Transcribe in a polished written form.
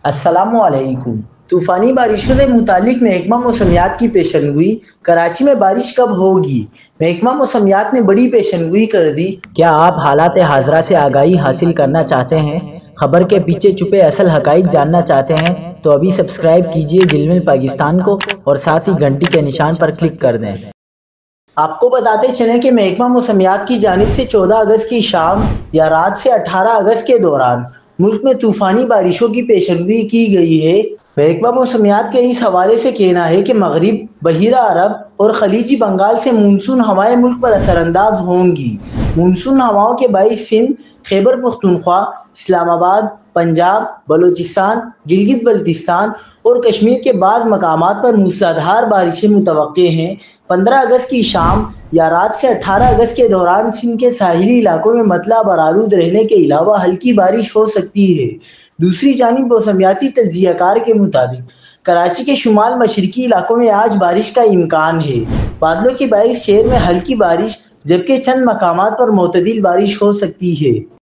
السلام علیکم۔ طوفانی بارشوں سے متعلق محکمہ موسمیات کی پیشنگوئی۔ کراچی میں بارش کب ہوگی؟ محکمہ موسمیات نے بڑی پیشنگوئی کر دی۔ کیا آپ حالات حاضرہ سے آگاہی حاصل کرنا چاہتے ہیں؟ خبر کے پیچھے چھپے اصل حقائق جاننا چاہتے ہیں تو ابھی سبسکرائب کیجئے جلمل پاکستان کو اور ساتھ ہی گھنٹی کے نشان پر کلک کر دیں۔ آپ کو بتاتے چلیں کہ محکمہ موسمیات کی جانب سے 14 اگست کی شام یا رات سے 18 اگست کے دوران ملک میں طوفانی بارشوں کی پیشنگوئی کی گئی ہے۔ محکمہ موسمیات کے اس حوالے سے کہنا ہے کہ مغرب، بحیرہ عرب اور خلیج بنگال سے مونسون ہوائیں ملک پر اثر انداز ہوں گی۔ مونسون ہواؤں کے باعث سندھ، خیبر پختونخوا، اسلام آباد، پنجاب، بلوچستان، گلگت بلتستان اور کشمیر کے بعض مقامات پر موسلادھار بارشیں متوقع ہیں۔ 15 اگست کی شام یا رات سے 18 اگست کے دوران سندھ کے ساحلی علاقوں میں مطلع بارآلود رہنے کے علاوہ ہلکی بارش ہو سکتی ہے۔ دوسری جانب موسمیاتی تجزیہ کار کے مطابق کراچی کے شمال مشرقی علاقوں میں آج بارش کا امکان ہے۔ بادلوں کے باعث شہر میں ہلکی بارش جبکہ چند مقامات پر معتدل بارش ہو سکتی ہے۔